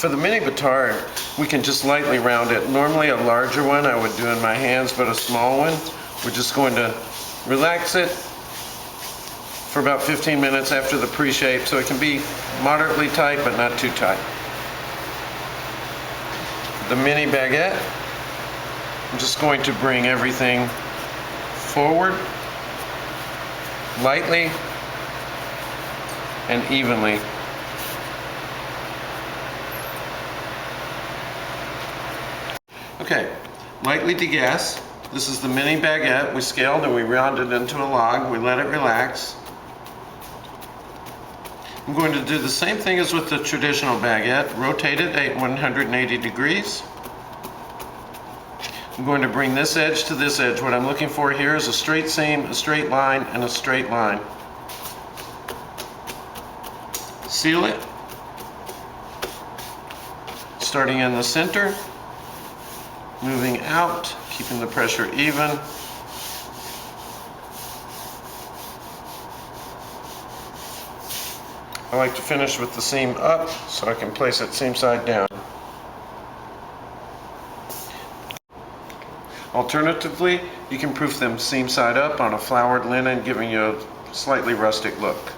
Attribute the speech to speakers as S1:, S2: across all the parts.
S1: For the mini batard, we can just lightly round it. Normally a larger one I would do in my hands, but a small one, we're just going to relax it for about 15 minutes after the pre-shape, so it can be moderately tight but not too tight. The mini baguette, I'm just going to bring everything forward lightly and evenly. Okay, lightly degas. This is the mini baguette. We scaled and we rounded into a log. We let it relax. I'm going to do the same thing as with the traditional baguette. Rotate it at 180 degrees. I'm going to bring this edge to this edge. What I'm looking for here is a straight seam, a straight line, and a straight line. Seal it. Starting in the center, moving out, keeping the pressure even. I like to finish with the seam up so I can place it seam side down. Alternatively, you can proof them seam side up on a flowered linen, giving you a slightly rustic look.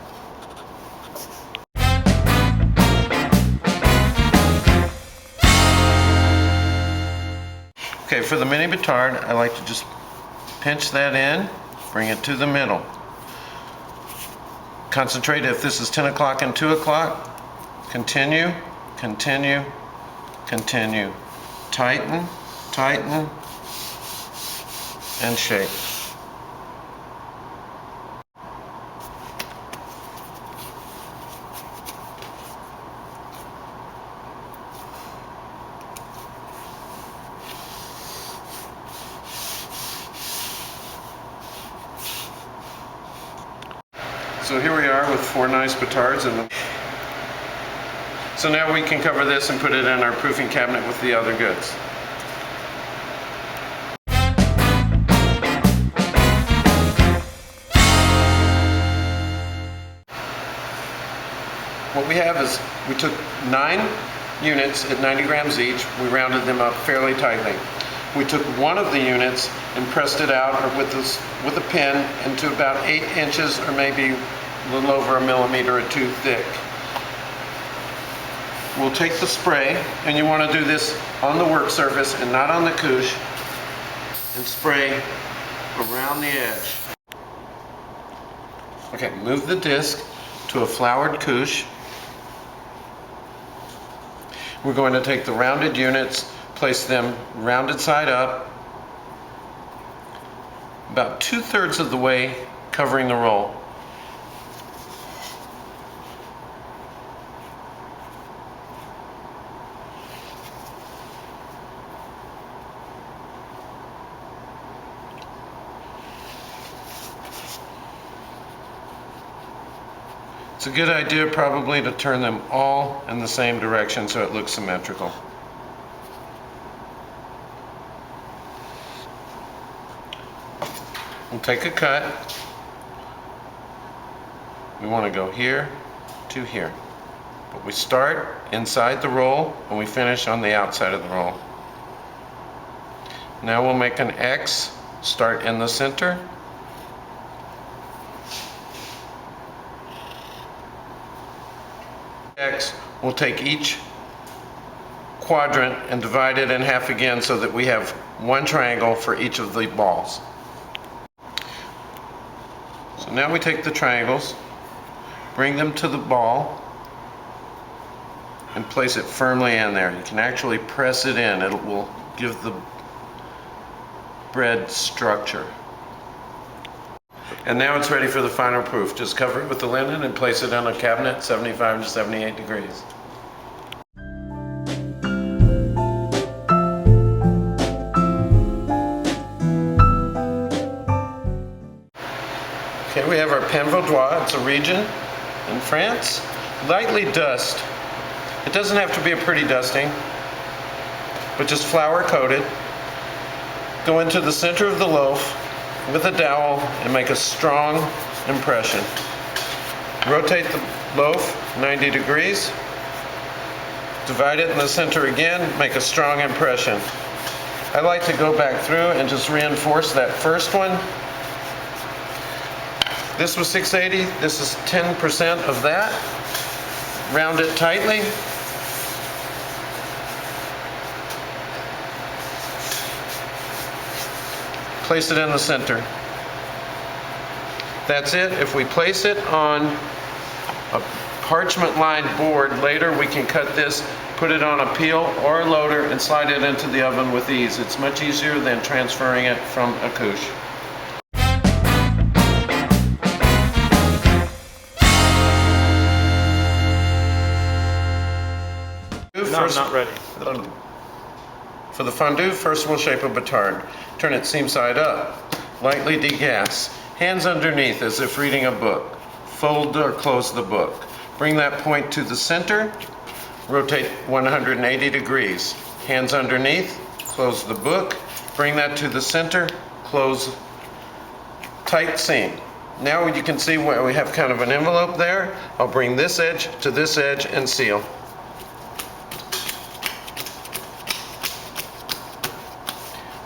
S1: Okay, for the mini batard, I like to just pinch that in, bring it to the middle. Concentrate if this is 10 o'clock and 2 o'clock. Continue, continue, continue. Tighten, tighten, and shape. So here we are with 4 nice batards in them. So now we can cover this and put it in our proofing cabinet with the other goods. What we have is, we took 9 units at 90 grams each. We rounded them up fairly tightly. We took one of the units and pressed it out with a pin into about 8 inches or maybe a little over a millimeter or 2 thick. We'll take the spray, and you want to do this on the work surface and not on the couche, and spray around the edge. Okay, move the disc to a flowered couche. We're going to take the rounded units, place them rounded side up, about 2/3 of the way covering the roll. It's a good idea probably to turn them all in the same direction so it looks symmetrical. We'll take a cut. We want to go here to here. But we start inside the roll and we finish on the outside of the roll. Now we'll make an X, start in the center. X, we'll take each quadrant and divide it in half again so that we have one triangle for each of the balls. So now we take the triangles, bring them to the ball, and place it firmly in there. You can actually press it in. It will give the bread structure. And now it's ready for the final proof. Just cover it with the linen and place it in a cabinet 75 to 78 degrees. Okay, we have our pain vaudois. It's a region in France. Lightly dust. It doesn't have to be a pretty dusting, but just flour coated. Go into the center of the loaf with a dowel and make a strong impression. Rotate the loaf 90 degrees. Divide it in the center again, make a strong impression. I like to go back through and just reinforce that first one. This was 680, this is 10% of that. Round it tightly. Place it in the center. That's it. If we place it on a parchment-lined board, later we can cut this, put it on a peel or a loader, and slide it into the oven with ease. It's much easier than transferring it from a couche.
S2: No, I'm not ready.
S1: For the fondue, first we'll shape a batard. Turn it seam side up. Lightly degas. Hands underneath as if reading a book. Fold or close the book. Bring that point to the center. Rotate 180 degrees. Hands underneath. Close the book. Bring that to the center. Close. Tight seam. Now you can see where we have kind of an envelope there. I'll bring this edge to this edge and seal.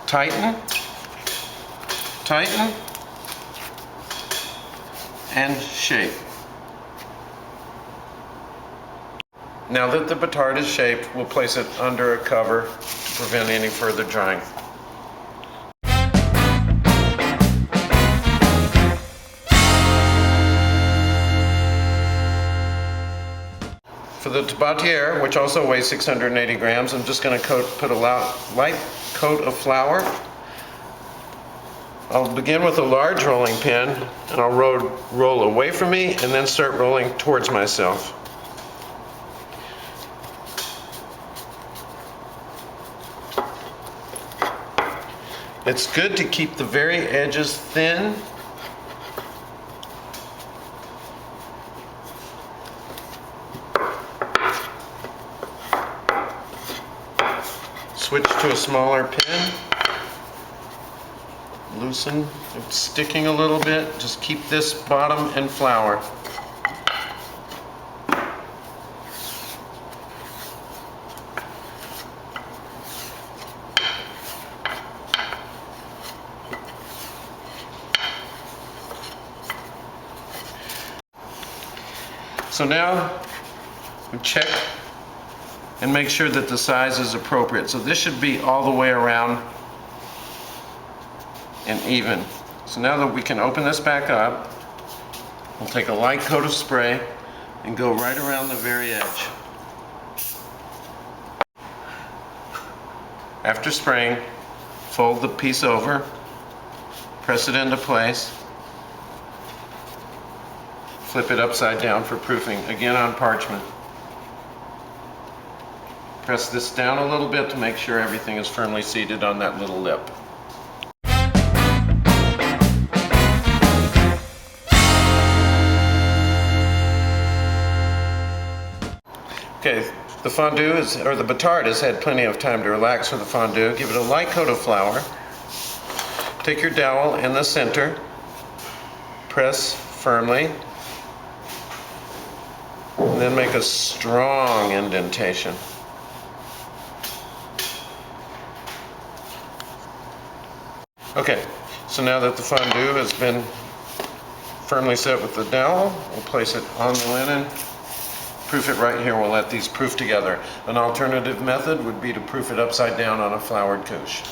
S1: Tighten, tighten, and shape. Now that the batard is shaped, we'll place it under a cover to prevent any further drying. For the tabatiere, which also weighs 680 grams, I'm just going to put a light coat of flour. I'll begin with a large rolling pin, and I'll roll away from me and then start rolling towards myself. It's good to keep the very edges thin. Switch to a smaller pin. Loosen, it's sticking a little bit. Just keep this bottom and flour. So now we check and make sure that the size is appropriate. So this should be all the way around and even. So now that we can open this back up, we'll take a light coat of spray and go right around the very edge. After spraying, fold the piece over, press it into place, flip it upside down for proofing, again on parchment. Press this down a little bit to make sure everything is firmly seated on that little lip. Okay, the fondue or the batard has had plenty of time to relax for the fondue. Give it a light coat of flour. Take your dowel in the center, press firmly, and then make a strong indentation. Okay, so now that the fondue has been firmly set with the dowel, we'll place it on the linen, proof it right here. We'll let these proof together. An alternative method would be to proof it upside down on a floured couche.